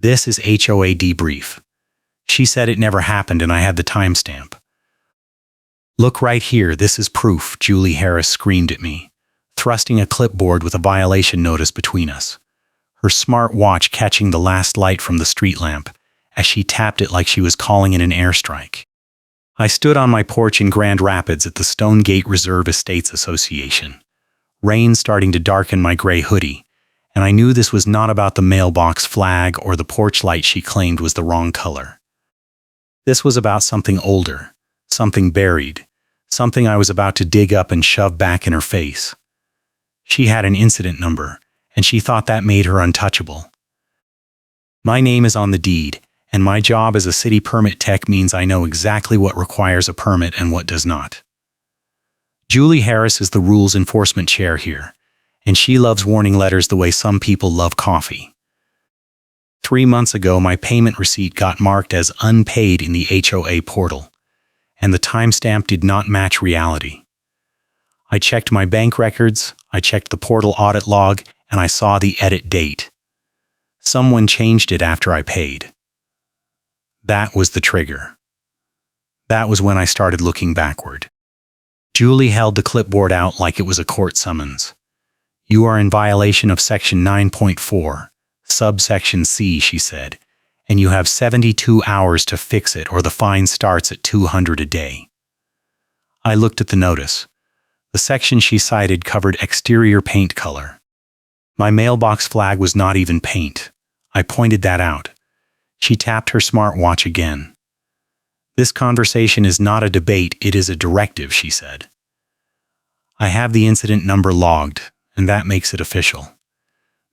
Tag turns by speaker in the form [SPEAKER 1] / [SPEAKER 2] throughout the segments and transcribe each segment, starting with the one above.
[SPEAKER 1] This is HOA debrief. She said it never happened and I had the timestamp. Look right here, this is proof, Julie Harris screamed at me, thrusting a clipboard with a violation notice between us, her smart watch catching the last light from the street lamp as she tapped it like she was calling in an airstrike. I stood on my porch in Grand Rapids at the Stone Gate Reserve Estates Association, rain starting to darken my gray hoodie, and I knew this was not about the mailbox flag or the porch light she claimed was the wrong color. This was about something older, something buried, something I was about to dig up and shove back in her face. She had an incident number, and she thought that made her untouchable. My name is on the deed, and my job as a city permit tech means I know exactly what requires a permit and what does not. Julie Harris is the rules enforcement chair here, and she loves warning letters the way some people love coffee. 3 months ago, my payment receipt got marked as unpaid in the HOA portal, and the timestamp did not match reality. I checked my bank records, I checked the portal audit log, and I saw the edit date. Someone changed it after I paid. That was the trigger. That was when I started looking backward. Julie held the clipboard out like it was a court summons. You are in violation of Section 9.4, subsection C, she said, and you have 72 hours to fix it or the fine starts at $200 a day. I looked at the notice. The section she cited covered exterior paint color. My mailbox flag was not even paint. I pointed that out. She tapped her smartwatch again. This conversation is not a debate, it is a directive, she said. I have the incident number logged, and that makes it official.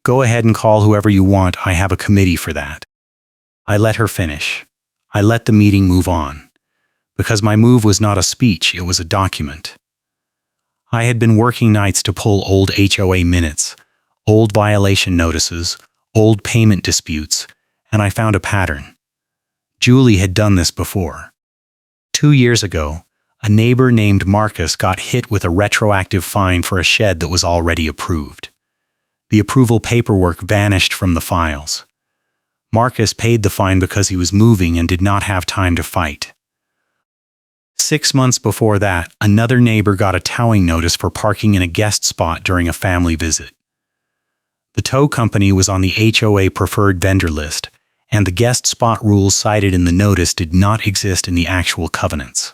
[SPEAKER 1] Go ahead and call whoever you want, I have a committee for that. I let her finish. I let the meeting move on. Because my move was not a speech, it was a document. I had been working nights to pull old HOA minutes, old violation notices, old payment disputes, and I found a pattern. Julie had done this before. 2 years ago, a neighbor named Marcus got hit with a retroactive fine for a shed that was already approved. The approval paperwork vanished from the files. Marcus paid the fine because he was moving and did not have time to fight. 6 months before that, another neighbor got a towing notice for parking in a guest spot during a family visit. The tow company was on the HOA preferred vendor list, and the guest spot rules cited in the notice did not exist in the actual covenants.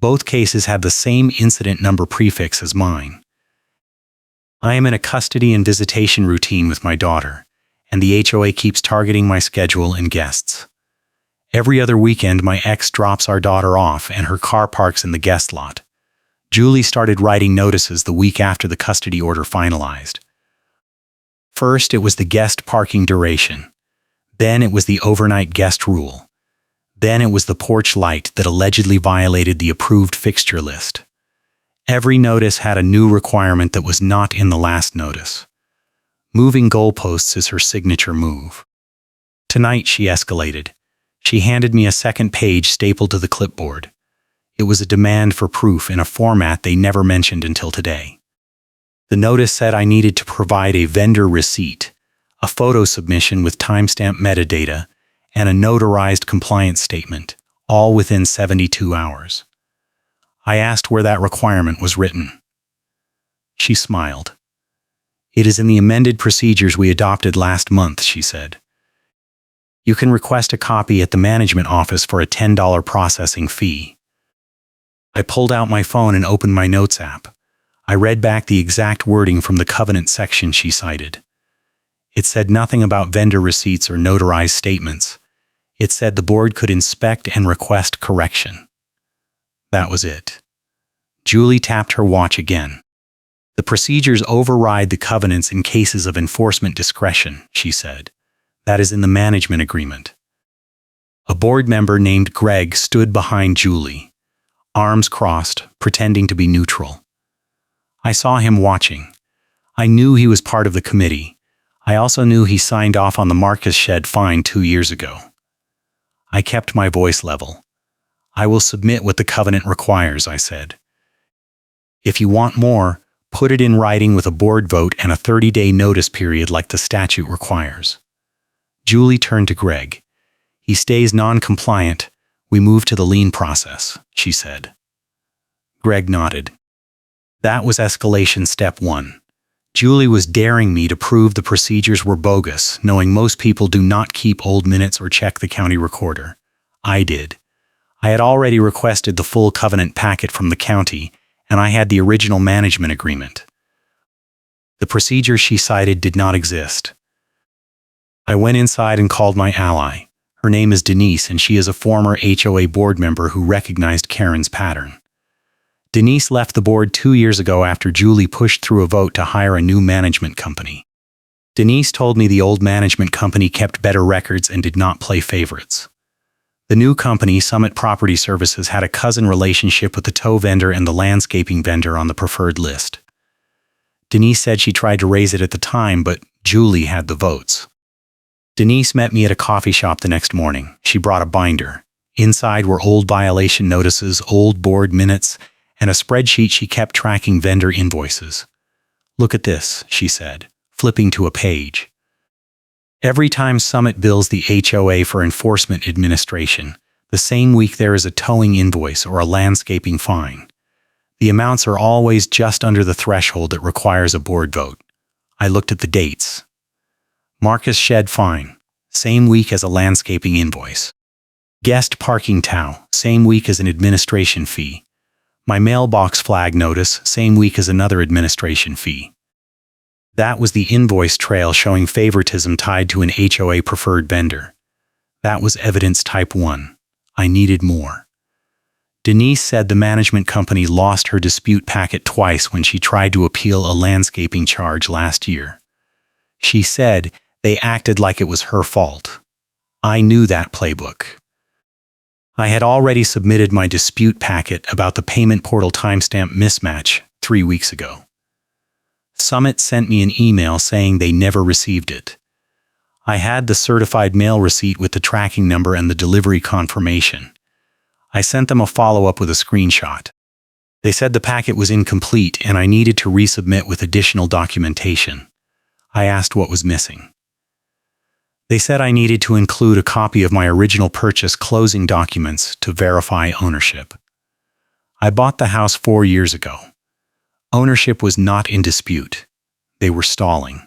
[SPEAKER 1] Both cases had the same incident number prefix as mine. I am in a custody and visitation routine with my daughter, and the HOA keeps targeting my schedule and guests. Every other weekend, my ex drops our daughter off and her car parks in the guest lot. Julie started writing notices the week after the custody order finalized. First, it was the guest parking duration. Then it was the overnight guest rule. Then it was the porch light that allegedly violated the approved fixture list. Every notice had a new requirement that was not in the last notice. Moving goalposts is her signature move. Tonight, she escalated. She handed me a second page stapled to the clipboard. It was a demand for proof in a format they never mentioned until today. The notice said I needed to provide a vendor receipt, a photo submission with timestamp metadata, and a notarized compliance statement, all within 72 hours. I asked where that requirement was written. She smiled. It is in the amended procedures we adopted last month, she said. You can request a copy at the management office for a $10 processing fee. I pulled out my phone and opened my notes app. I read back the exact wording from the covenant section she cited. It said nothing about vendor receipts or notarized statements. It said the board could inspect and request correction. That was it. Julie tapped her watch again. The procedures override the covenants in cases of enforcement discretion, she said. That is in the management agreement. A board member named Greg stood behind Julie, arms crossed, pretending to be neutral. I saw him watching. I knew he was part of the committee. I also knew he signed off on the Marcus shed fine 2 years ago. I kept my voice level. I will submit what the covenant requires, I said. If you want more, put it in writing with a board vote and a 30-day notice period like the statute requires. Julie turned to Greg. He stays non-compliant. We move to the lien process, she said. Greg nodded. That was escalation step 1. Julie was daring me to prove the procedures were bogus, knowing most people do not keep old minutes or check the county recorder. I did. I had already requested the full covenant packet from the county, and I had the original management agreement. The procedure she cited did not exist. I went inside and called my ally. Her name is Denise, and she is a former HOA board member who recognized Karen's pattern. Denise left the board 2 years ago after Julie pushed through a vote to hire a new management company. Denise told me the old management company kept better records and did not play favorites. The new company, Summit Property Services, had a cousin relationship with the tow vendor and the landscaping vendor on the preferred list. Denise said she tried to raise it at the time, but Julie had the votes. Denise met me at a coffee shop the next morning. She brought a binder. Inside were old violation notices, old board minutes, and a spreadsheet she kept tracking vendor invoices. Look at this, she said, flipping to a page. Every time Summit bills the HOA for enforcement administration, the same week there is a towing invoice or a landscaping fine. The amounts are always just under the threshold that requires a board vote. I looked at the dates. Marcus Shed fine, same week as a landscaping invoice. Guest parking tow, same week as an administration fee. My mailbox flag notice, same week as another administration fee. That was the invoice trail showing favoritism tied to an HOA preferred vendor. That was evidence type 1. I needed more. Denise said the management company lost her dispute packet twice when she tried to appeal a landscaping charge last year. She said they acted like it was her fault. I knew that playbook. I had already submitted my dispute packet about the payment portal timestamp mismatch 3 weeks ago. Summit sent me an email saying they never received it. I had the certified mail receipt with the tracking number and the delivery confirmation. I sent them a follow-up with a screenshot. They said the packet was incomplete and I needed to resubmit with additional documentation. I asked what was missing. They said I needed to include a copy of my original purchase closing documents to verify ownership. I bought the house 4 years ago. Ownership was not in dispute. They were stalling.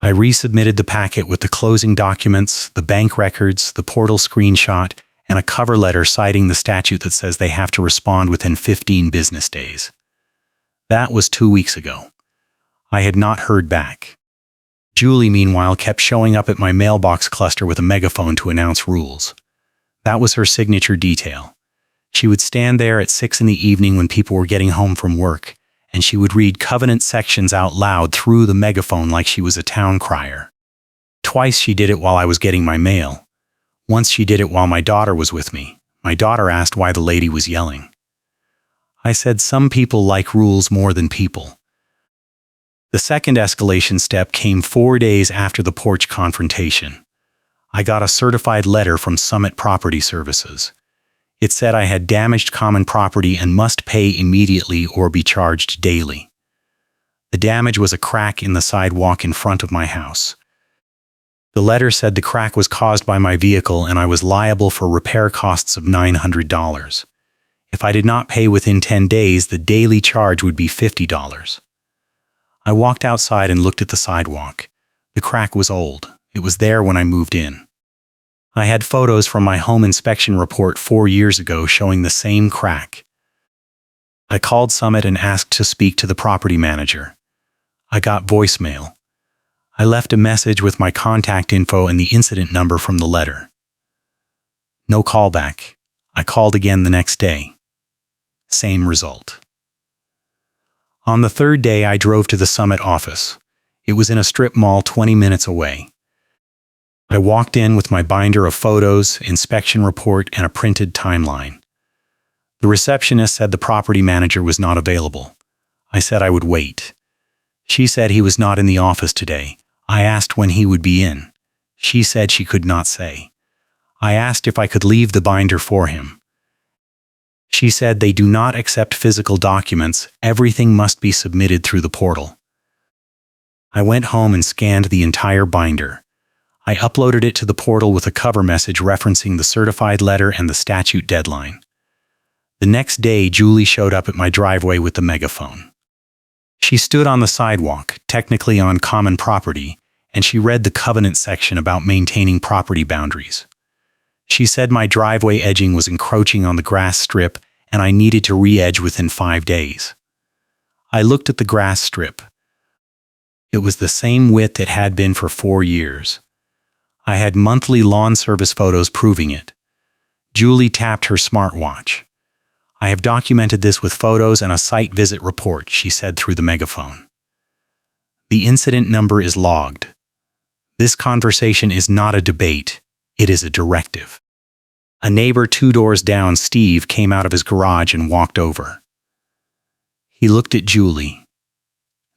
[SPEAKER 1] I resubmitted the packet with the closing documents, the bank records, the portal screenshot, and a cover letter citing the statute that says they have to respond within 15 business days. That was 2 weeks ago. I had not heard back. Julie, meanwhile, kept showing up at my mailbox cluster with a megaphone to announce rules. That was her signature detail. She would stand there at 6 in the evening when people were getting home from work, and she would read covenant sections out loud through the megaphone like she was a town crier. Twice she did it while I was getting my mail. Once she did it while my daughter was with me. My daughter asked why the lady was yelling. I said some people like rules more than people. The second escalation step came 4 days after the porch confrontation. I got a certified letter from Summit Property Services. It said I had damaged common property and must pay immediately or be charged daily. The damage was a crack in the sidewalk in front of my house. The letter said the crack was caused by my vehicle and I was liable for repair costs of $900. If I did not pay within 10 days, the daily charge would be $50. I walked outside and looked at the sidewalk. The crack was old. It was there when I moved in. I had photos from my home inspection report 4 years ago showing the same crack. I called Summit and asked to speak to the property manager. I got voicemail. I left a message with my contact info and the incident number from the letter. No callback. I called again the next day. Same result. On the third day, I drove to the Summit office. It was in a strip mall 20 minutes away. I walked in with my binder of photos, inspection report, and a printed timeline. The receptionist said the property manager was not available. I said I would wait. She said he was not in the office today. I asked when he would be in. She said she could not say. I asked if I could leave the binder for him. She said they do not accept physical documents. Everything must be submitted through the portal. I went home and scanned the entire binder. I uploaded it to the portal with a cover message referencing the certified letter and the statute deadline. The next day, Julie showed up at my driveway with the megaphone. She stood on the sidewalk, technically on common property, and she read the covenant section about maintaining property boundaries. She said my driveway edging was encroaching on the grass strip and I needed to re-edge within 5 days. I looked at the grass strip. It was the same width it had been for 4 years. I had monthly lawn service photos proving it. Julie tapped her smartwatch. I have documented this with photos and a site visit report, she said through the megaphone. The incident number is logged. This conversation is not a debate, it is a directive. A neighbor 2 doors down, Steve, came out of his garage and walked over. He looked at Julie,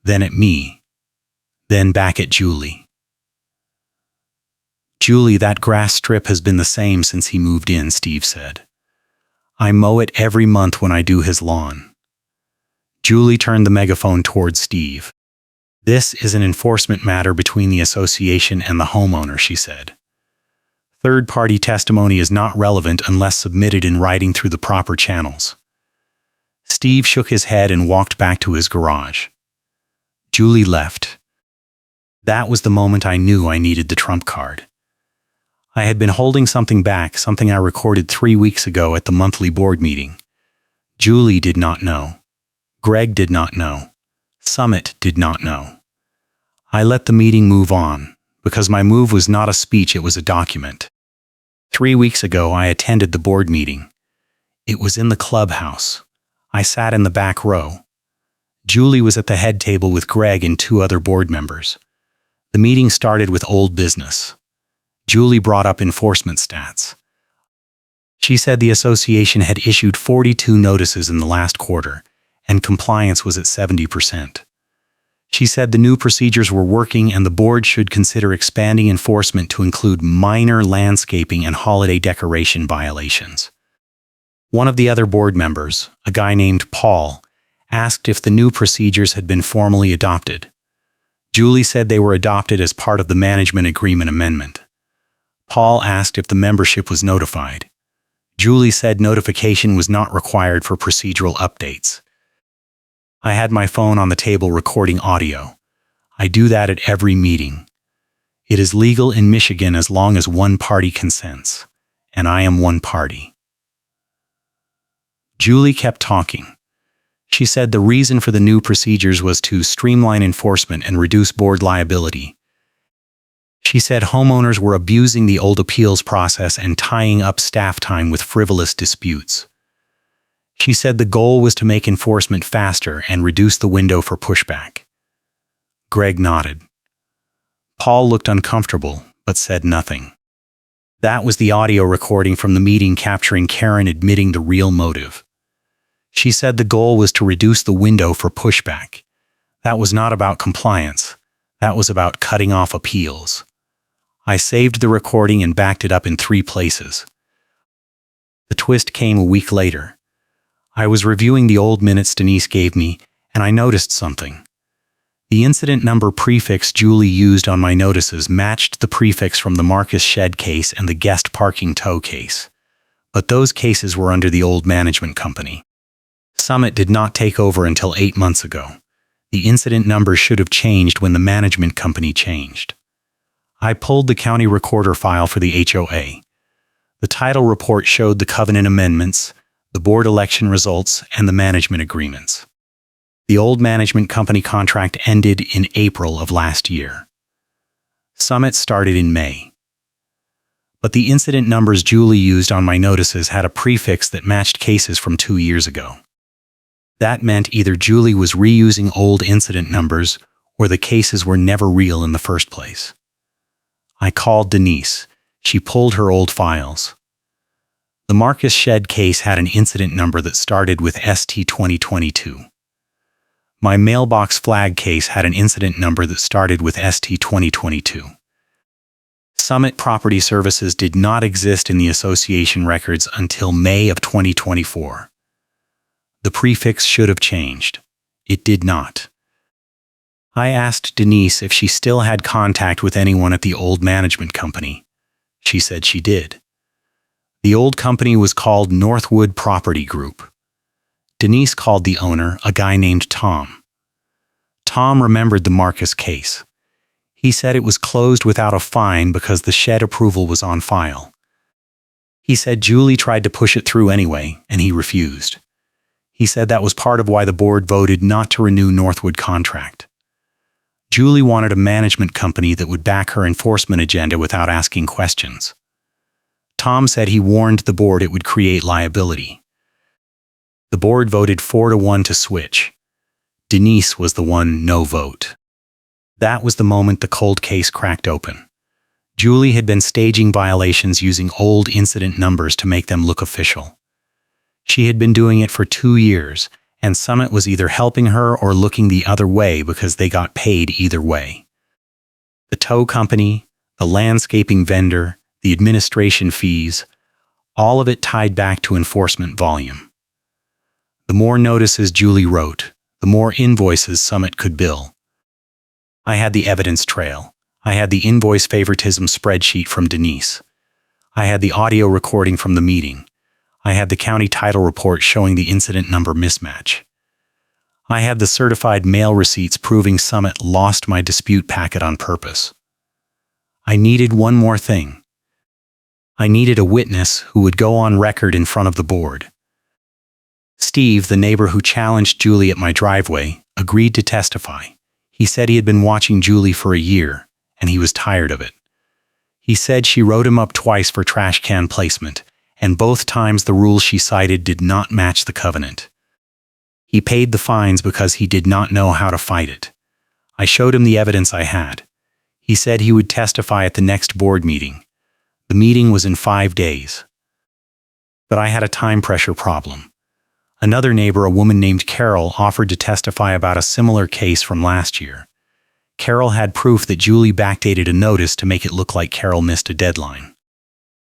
[SPEAKER 1] then at me, then back at Julie. Julie, that grass strip has been the same since he moved in, Steve said. I mow it every month when I do his lawn. Julie turned the megaphone towards Steve. This is an enforcement matter between the association and the homeowner, she said. Third-party testimony is not relevant unless submitted in writing through the proper channels. Steve shook his head and walked back to his garage. Julie left. That was the moment I knew I needed the trump card. I had been holding something back, something I recorded 3 weeks ago at the monthly board meeting. Julie did not know. Greg did not know. Summit did not know. I let the meeting move on, because my move was not a speech, it was a document. 3 weeks ago, I attended the board meeting. It was in the clubhouse. I sat in the back row. Julie was at the head table with Greg and 2 other board members. The meeting started with old business. Julie brought up enforcement stats. She said the association had issued 42 notices in the last quarter, and compliance was at 70%. She said the new procedures were working and the board should consider expanding enforcement to include minor landscaping and holiday decoration violations. One of the other board members, a guy named Paul, asked if the new procedures had been formally adopted. Julie said they were adopted as part of the management agreement amendment. Paul asked if the membership was notified. Julie said notification was not required for procedural updates. I had my phone on the table recording audio. I do that at every meeting. It is legal in Michigan as long as one party consents, and I am one party. Julie kept talking. She said the reason for the new procedures was to streamline enforcement and reduce board liability. She said homeowners were abusing the old appeals process and tying up staff time with frivolous disputes. She said the goal was to make enforcement faster and reduce the window for pushback. Greg nodded. Paul looked uncomfortable, but said nothing. That was the audio recording from the meeting capturing Karen admitting the real motive. She said the goal was to reduce the window for pushback. That was not about compliance. That was about cutting off appeals. I saved the recording and backed it up in 3 places. The twist came a week later. I was reviewing the old minutes Denise gave me, and I noticed something. The incident number prefix Julie used on my notices matched the prefix from the Marcus Shed case and the guest parking tow case. But those cases were under the old management company. Summit did not take over until 8 months ago. The incident number should have changed when the management company changed. I pulled the county recorder file for the HOA. The title report showed the covenant amendments, the board election results, and the management agreements. The old management company contract ended in April of last year. Summit started in May. But the incident numbers Julie used on my notices had a prefix that matched cases from 2 years ago. That meant either Julie was reusing old incident numbers or the cases were never real in the first place. I called Denise. She pulled her old files. The Marcus Shed case had an incident number that started with ST 2022. My mailbox flag case had an incident number that started with ST 2022. Summit Property Services did not exist in the association records until May of 2024. The prefix should have changed. It did not. I asked Denise if she still had contact with anyone at the old management company. She said she did. The old company was called Northwood Property Group. Denise called the owner, a guy named Tom. Tom remembered the Marcus case. He said it was closed without a fine because the shed approval was on file. He said Julie tried to push it through anyway, and he refused. He said that was part of why the board voted not to renew Northwood contract. Julie wanted a management company that would back her enforcement agenda without asking questions. Tom said he warned the board it would create liability. The board voted 4-1 to switch. Denise was the one no vote. That was the moment the cold case cracked open. Julie had been staging violations using old incident numbers to make them look official. She had been doing it for 2 years, and Summit was either helping her or looking the other way because they got paid either way. The tow company, the landscaping vendor, the administration fees, all of it tied back to enforcement volume. The more notices Julie wrote, the more invoices Summit could bill. I had the evidence trail. I had the invoice favoritism spreadsheet from Denise. I had the audio recording from the meeting. I had the county title report showing the incident number mismatch. I had the certified mail receipts proving Summit lost my dispute packet on purpose. I needed one more thing. I needed a witness who would go on record in front of the board. Steve, the neighbor who challenged Julie at my driveway, agreed to testify. He said he had been watching Julie for a year, and he was tired of it. He said she wrote him up twice for trash can placement, and both times the rules she cited did not match the covenant. He paid the fines because he did not know how to fight it. I showed him the evidence I had. He said he would testify at the next board meeting. The meeting was in 5 days. But I had a time pressure problem. Another neighbor, a woman named Carol, offered to testify about a similar case from last year. Carol had proof that Julie backdated a notice to make it look like Carol missed a deadline.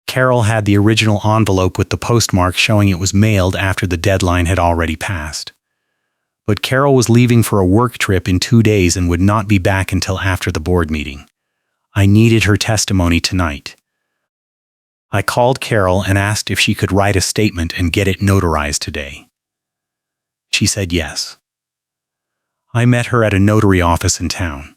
[SPEAKER 1] Carol had the original envelope with the postmark showing it was mailed after the deadline had already passed. But Carol was leaving for a work trip in 2 days and would not be back until after the board meeting. I needed her testimony tonight. I called Carol and asked if she could write a statement and get it notarized today. She said yes. I met her at a notary office in town.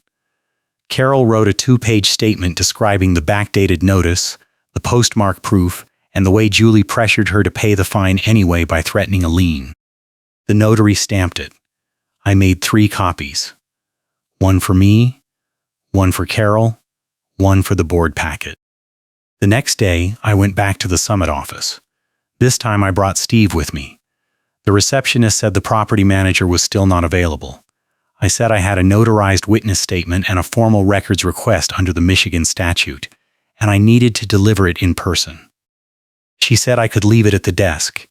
[SPEAKER 1] Carol wrote a 2-page statement describing the backdated notice, the postmark proof, and the way Julie pressured her to pay the fine anyway by threatening a lien. The notary stamped it. I made 3 copies. 1 for me, 1 for Carol, 1 for the board packet. The next day, I went back to the Summit office. This time I brought Steve with me. The receptionist said the property manager was still not available. I said I had a notarized witness statement and a formal records request under the Michigan statute, and I needed to deliver it in person. She said I could leave it at the desk.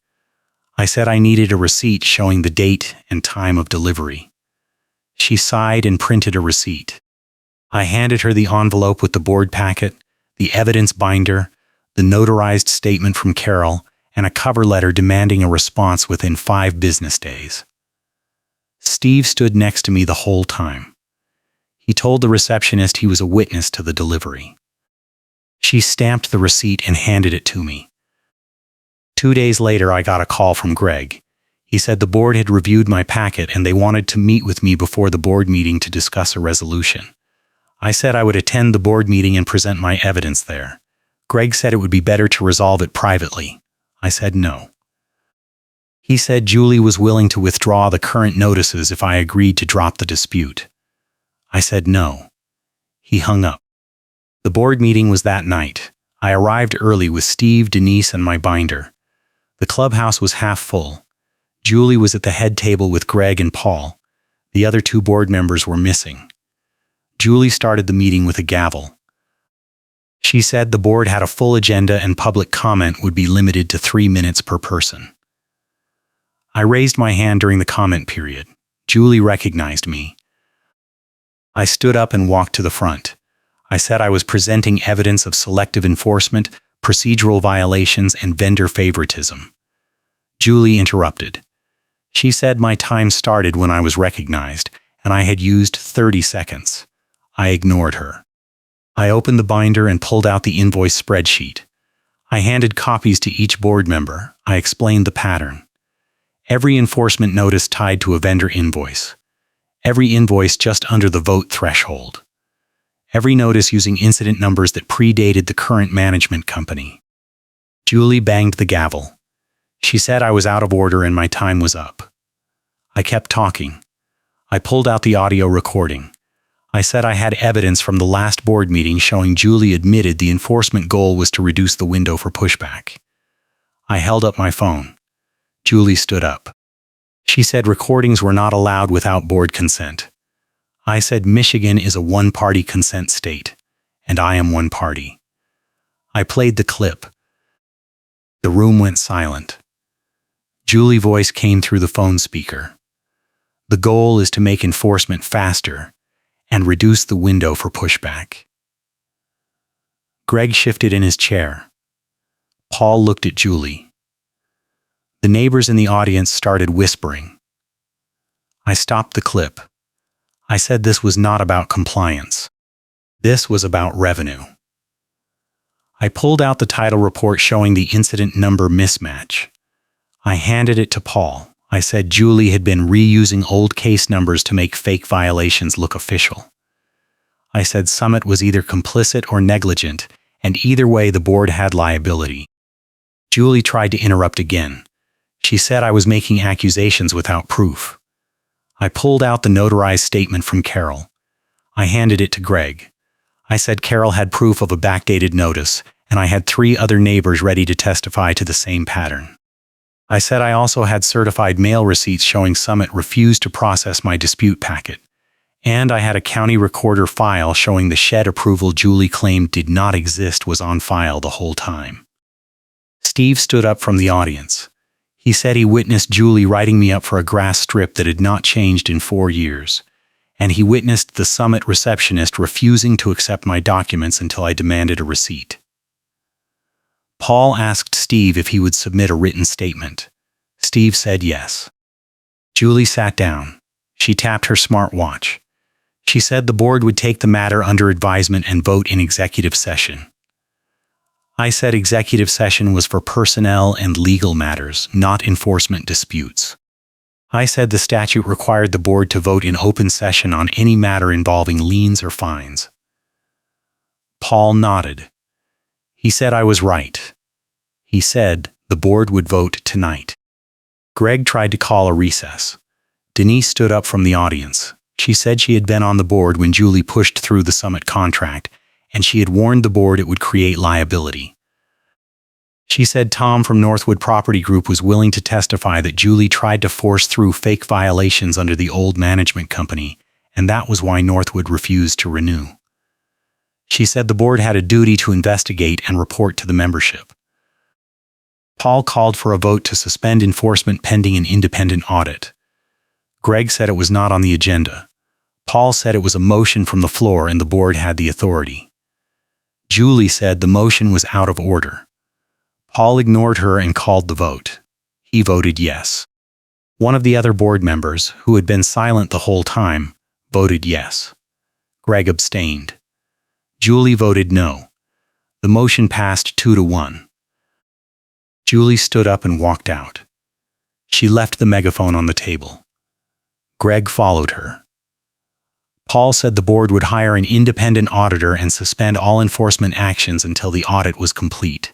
[SPEAKER 1] I said I needed a receipt showing the date and time of delivery. She sighed and printed a receipt. I handed her the envelope with the board packet, the evidence binder, the notarized statement from Carol, and a cover letter demanding a response within 5 business days. Steve stood next to me the whole time. He told the receptionist he was a witness to the delivery. She stamped the receipt and handed it to me. 2 days later, I got a call from Greg. He said the board had reviewed my packet and they wanted to meet with me before the board meeting to discuss a resolution. I said I would attend the board meeting and present my evidence there. Greg said it would be better to resolve it privately. I said no. He said Julie was willing to withdraw the current notices if I agreed to drop the dispute. I said no. He hung up. The board meeting was that night. I arrived early with Steve, Denise, and my binder. The clubhouse was half full. Julie was at the head table with Greg and Paul. The other 2 board members were missing. Julie started the meeting with a gavel. She said the board had a full agenda and public comment would be limited to 3 minutes per person. I raised my hand during the comment period. Julie recognized me. I stood up and walked to the front. I said I was presenting evidence of selective enforcement, procedural violations, and vendor favoritism. Julie interrupted. She said my time started when I was recognized, and I had used 30 seconds. I ignored her. I opened the binder and pulled out the invoice spreadsheet. I handed copies to each board member. I explained the pattern. Every enforcement notice tied to a vendor invoice. Every invoice just under the vote threshold. Every notice using incident numbers that predated the current management company. Julie banged the gavel. She said I was out of order and my time was up. I kept talking. I pulled out the audio recording. I said I had evidence from the last board meeting showing Julie admitted the enforcement goal was to reduce the window for pushback. I held up my phone. Julie stood up. She said recordings were not allowed without board consent. I said Michigan is a one-party consent state, and I am one party. I played the clip. The room went silent. Julie's voice came through the phone speaker. The goal is to make enforcement faster and reduce the window for pushback. Greg shifted in his chair. Paul looked at Julie. The neighbors in the audience started whispering. I stopped the clip. I said this was not about compliance. This was about revenue. I pulled out the title report showing the incident number mismatch. I handed it to Paul. I said Julie had been reusing old case numbers to make fake violations look official. I said Summit was either complicit or negligent, and either way the board had liability. Julie tried to interrupt again. She said I was making accusations without proof. I pulled out the notarized statement from Carol. I handed it to Greg. I said Carol had proof of a backdated notice, and I had 3 other neighbors ready to testify to the same pattern. I said I also had certified mail receipts showing Summit refused to process my dispute packet, and I had a county recorder file showing the shed approval Julie claimed did not exist was on file the whole time. Steve stood up from the audience. He said he witnessed Julie writing me up for a grass strip that had not changed in 4 years, and he witnessed the Summit receptionist refusing to accept my documents until I demanded a receipt. Paul asked Steve if he would submit a written statement. Steve said yes. Julie sat down. She tapped her smartwatch. She said the board would take the matter under advisement and vote in executive session. I said executive session was for personnel and legal matters, not enforcement disputes. I said the statute required the board to vote in open session on any matter involving liens or fines. Paul nodded. He said I was right. He said the board would vote tonight. Greg tried to call a recess. Denise stood up from the audience. She said she had been on the board when Julie pushed through the Summit contract, and she had warned the board it would create liability. She said Tom from Northwood Property Group was willing to testify that Julie tried to force through fake violations under the old management company, and that was why Northwood refused to renew. She said the board had a duty to investigate and report to the membership. Paul called for a vote to suspend enforcement pending an independent audit. Greg said it was not on the agenda. Paul said it was a motion from the floor and the board had the authority. Julie said the motion was out of order. Paul ignored her and called the vote. He voted yes. One of the other board members, who had been silent the whole time, voted yes. Greg abstained. Julie voted no. The motion passed 2-1. Julie stood up and walked out. She left the megaphone on the table. Greg followed her. Paul said the board would hire an independent auditor and suspend all enforcement actions until the audit was complete.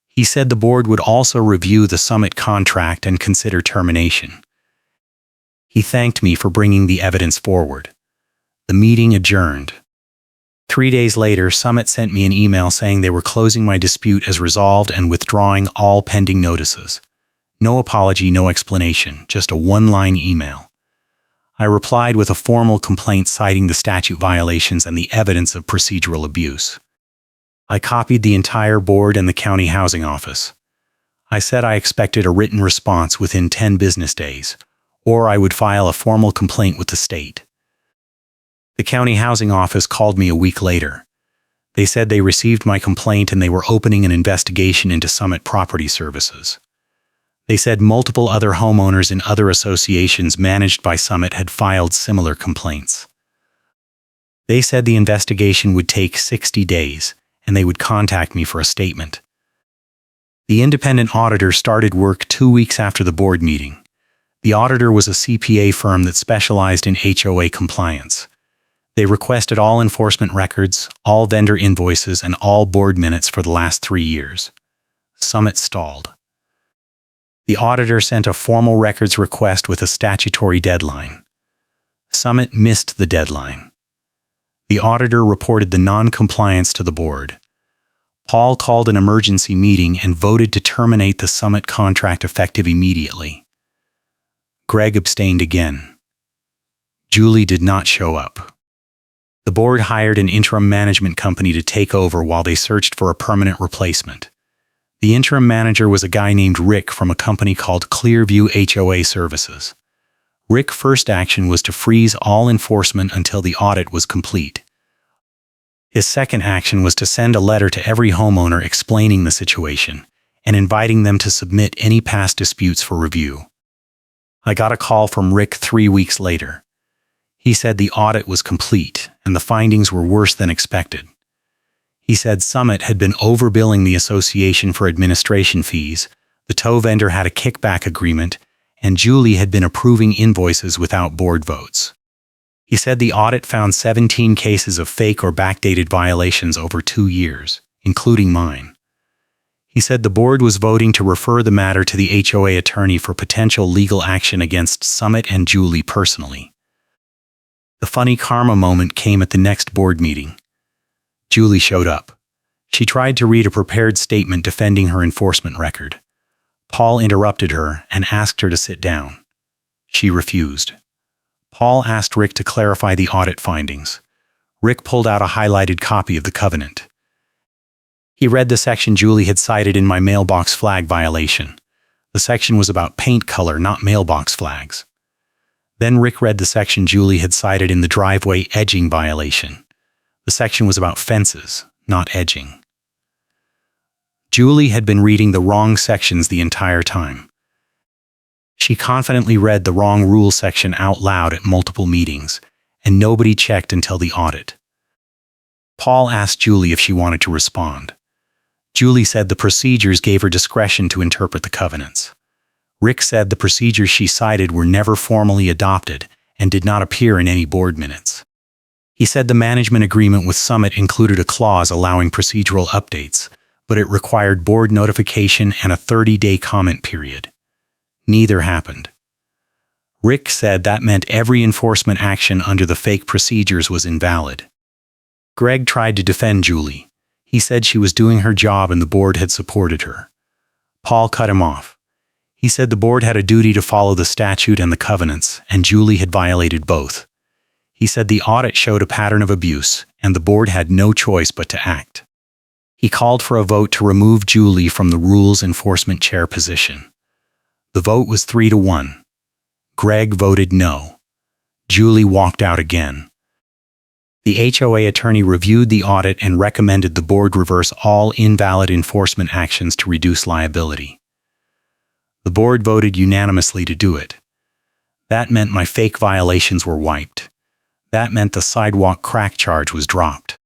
[SPEAKER 1] He said the board would also review the Summit contract and consider termination. He thanked me for bringing the evidence forward. The meeting adjourned. 3 days later, Summit sent me an email saying they were closing my dispute as resolved and withdrawing all pending notices. No apology, no explanation, just a 1-line email. I replied with a formal complaint citing the statute violations and the evidence of procedural abuse. I copied the entire board and the county housing office. I said I expected a written response within 10 business days, or I would file a formal complaint with the state. The county housing office called me a week later. They said they received my complaint and they were opening an investigation into Summit Property Services. They said multiple other homeowners in other associations managed by Summit had filed similar complaints. They said the investigation would take 60 days, and they would contact me for a statement. The independent auditor started work 2 weeks after the board meeting. The auditor was a CPA firm that specialized in HOA compliance. They requested all enforcement records, all vendor invoices, and all board minutes for the last 3 years. Summit stalled. The auditor sent a formal records request with a statutory deadline. Summit missed the deadline. The auditor reported the non-compliance to the board. Paul called an emergency meeting and voted to terminate the Summit contract effective immediately. Greg abstained again. Julie did not show up. The board hired an interim management company to take over while they searched for a permanent replacement. The interim manager was a guy named Rick from a company called Clearview HOA Services. Rick's first action was to freeze all enforcement until the audit was complete. His second action was to send a letter to every homeowner explaining the situation and inviting them to submit any past disputes for review. I got a call from Rick 3 weeks later. He said the audit was complete and the findings were worse than expected. He said Summit had been overbilling the association for administration fees, the tow vendor had a kickback agreement, and Julie had been approving invoices without board votes. He said the audit found 17 cases of fake or backdated violations over 2 years, including mine. He said the board was voting to refer the matter to the HOA attorney for potential legal action against Summit and Julie personally. The funny karma moment came at the next board meeting. Julie showed up. She tried to read a prepared statement defending her enforcement record. Paul interrupted her and asked her to sit down. She refused. Paul asked Rick to clarify the audit findings. Rick pulled out a highlighted copy of the covenant. He read the section Julie had cited in my mailbox flag violation. The section was about paint color, not mailbox flags. Then Rick read the section Julie had cited in the driveway edging violation. The section was about fences, not edging. Julie had been reading the wrong sections the entire time. She confidently read the wrong rule section out loud at multiple meetings, and nobody checked until the audit. Paul asked Julie if she wanted to respond. Julie said the procedures gave her discretion to interpret the covenants. Rick said the procedures she cited were never formally adopted and did not appear in any board minutes. He said the management agreement with Summit included a clause allowing procedural updates, but it required board notification and a 30-day comment period. Neither happened. Rick said that meant every enforcement action under the fake procedures was invalid. Greg tried to defend Julie. He said she was doing her job and the board had supported her. Paul cut him off. He said the board had a duty to follow the statute and the covenants, and Julie had violated both. He said the audit showed a pattern of abuse, and the board had no choice but to act. He called for a vote to remove Julie from the rules enforcement chair position. The vote was 3-1. Greg voted no. Julie walked out again. The HOA attorney reviewed the audit and recommended the board reverse all invalid enforcement actions to reduce liability. The board voted unanimously to do it. That meant my fake violations were wiped. That meant the sidewalk crack charge was dropped.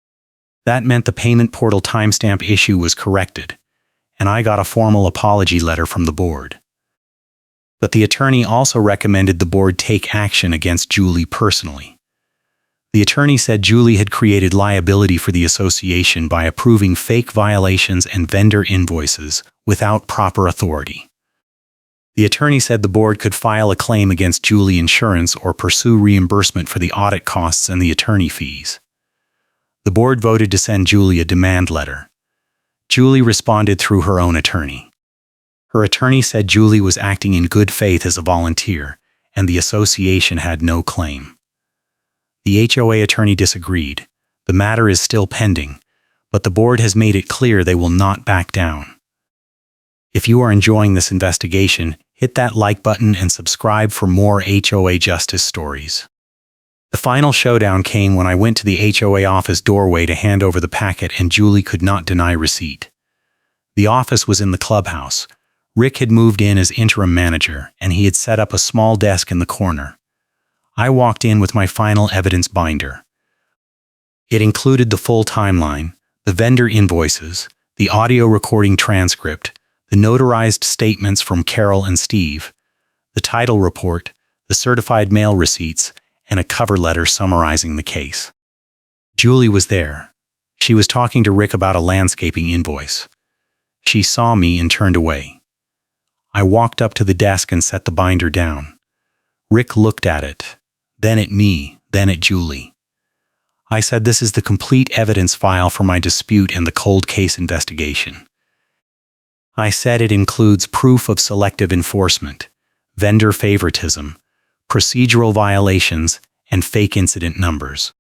[SPEAKER 1] That meant the payment portal timestamp issue was corrected, and I got a formal apology letter from the board. But the attorney also recommended the board take action against Julie personally. The attorney said Julie had created liability for the association by approving fake violations and vendor invoices without proper authority. The attorney said the board could file a claim against Julie Insurance or pursue reimbursement for the audit costs and the attorney fees. The board voted to send Julie a demand letter. Julie responded through her own attorney. Her attorney said Julie was acting in good faith as a volunteer, and the association had no claim. The HOA attorney disagreed. The matter is still pending, but the board has made it clear they will not back down. If you are enjoying this investigation, hit that like button and subscribe for more HOA justice stories. The final showdown came when I went to the HOA office doorway to hand over the packet and Julie could not deny receipt. The office was in the clubhouse. Rick had moved in as interim manager, and he had set up a small desk in the corner. I walked in with my final evidence binder. It included the full timeline, the vendor invoices, the audio recording transcript, the notarized statements from Carol and Steve, the title report, the certified mail receipts, and a cover letter summarizing the case. Julie was there. She was talking to Rick about a landscaping invoice. She saw me and turned away. I walked up to the desk and set the binder down. Rick looked at it, then at me, then at Julie. I said, "This is the complete evidence file for my dispute and the cold case investigation." I said it includes proof of selective enforcement, vendor favoritism, procedural violations, and fake incident numbers.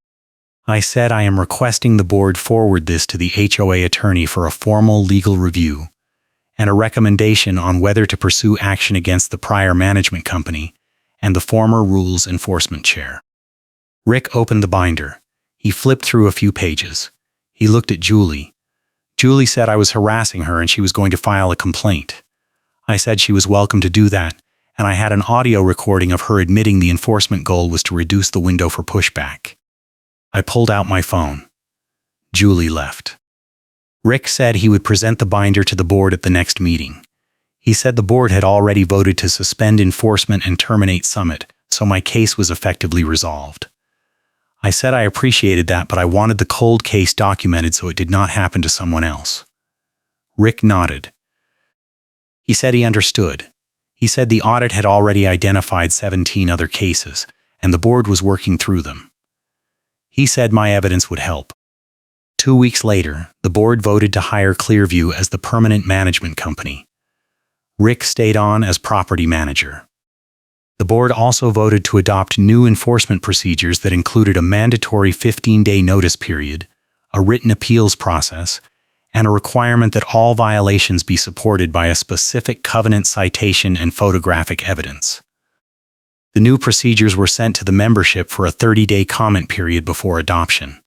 [SPEAKER 1] I said I am requesting the board forward this to the HOA attorney for a formal legal review and a recommendation on whether to pursue action against the prior management company and the former rules enforcement chair. Rick opened the binder. He flipped through a few pages. He looked at Julie. Julie said I was harassing her and she was going to file a complaint. I said she was welcome to do that, and I had an audio recording of her admitting the enforcement goal was to reduce the window for pushback. I pulled out my phone. Julie left. Rick said he would present the binder to the board at the next meeting. He said the board had already voted to suspend enforcement and terminate Summit, so my case was effectively resolved. I said I appreciated that, but I wanted the cold case documented so it did not happen to someone else. Rick nodded. He said he understood. He said the audit had already identified 17 other cases, and the board was working through them. He said my evidence would help. 2 weeks later, the board voted to hire Clearview as the permanent management company. Rick stayed on as property manager. The board also voted to adopt new enforcement procedures that included a mandatory 15-day notice period, a written appeals process, and a requirement that all violations be supported by a specific covenant citation and photographic evidence. The new procedures were sent to the membership for a 30-day comment period before adoption.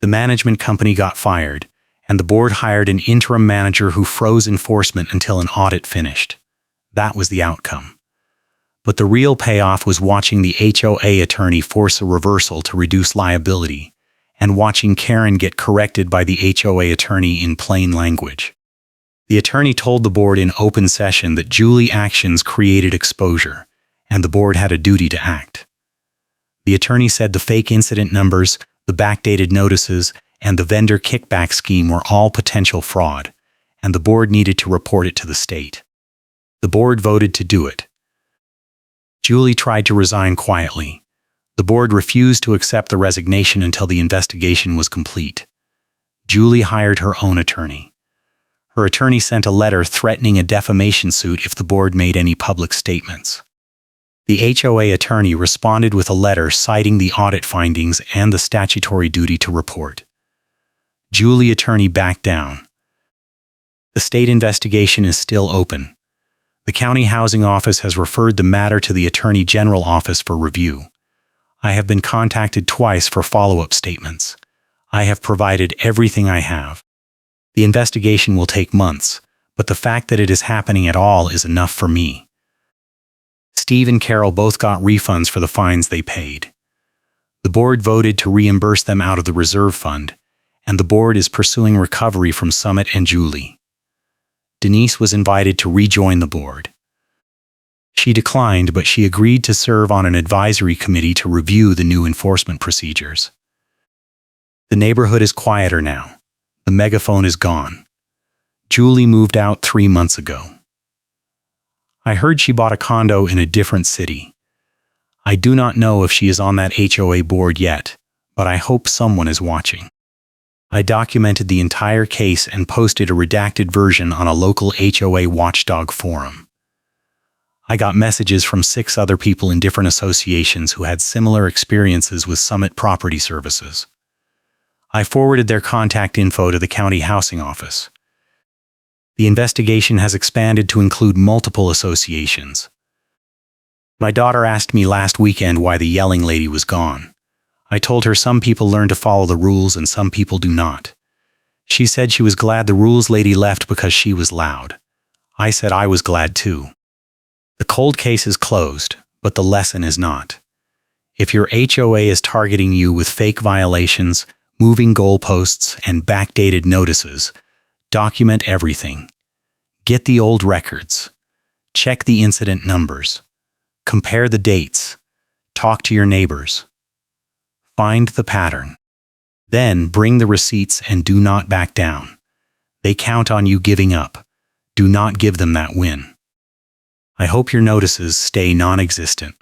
[SPEAKER 1] The management company got fired, and the board hired an interim manager who froze enforcement until an audit finished. That was the outcome. But the real payoff was watching the HOA attorney force a reversal to reduce liability, and watching Karen get corrected by the HOA attorney in plain language. The attorney told the board in open session that Julie's actions created exposure, and the board had a duty to act. The attorney said the fake incident numbers, the backdated notices, and the vendor kickback scheme were all potential fraud, and the board needed to report it to the state. The board voted to do it. Julie tried to resign quietly. The board refused to accept the resignation until the investigation was complete. Julie hired her own attorney. Her attorney sent a letter threatening a defamation suit if the board made any public statements. The HOA attorney responded with a letter citing the audit findings and the statutory duty to report. Julie's attorney backed down. The state investigation is still open. The county housing office has referred the matter to the Attorney General office for review. I have been contacted twice for follow-up statements. I have provided everything I have. The investigation will take months, but the fact that it is happening at all is enough for me. Steve and Carol both got refunds for the fines they paid. The board voted to reimburse them out of the reserve fund, and the board is pursuing recovery from Summit and Julie. Denise was invited to rejoin the board. She declined, but she agreed to serve on an advisory committee to review the new enforcement procedures. The neighborhood is quieter now. The megaphone is gone. Julie moved out 3 months ago. I heard she bought a condo in a different city. I do not know if she is on that HOA board yet, but I hope someone is watching. I documented the entire case and posted a redacted version on a local HOA watchdog forum. I got messages from 6 other people in different associations who had similar experiences with Summit Property Services. I forwarded their contact info to the county housing office. The investigation has expanded to include multiple associations. My daughter asked me last weekend why the yelling lady was gone. I told her some people learn to follow the rules and some people do not. She said she was glad the rules lady left because she was loud. I said I was glad too. The cold case is closed, but the lesson is not. If your HOA is targeting you with fake violations, moving goalposts, and backdated notices, document everything. Get the old records. Check the incident numbers. Compare the dates. Talk to your neighbors. Find the pattern. Then bring the receipts and do not back down. They count on you giving up. Do not give them that win. I hope your notices stay non-existent.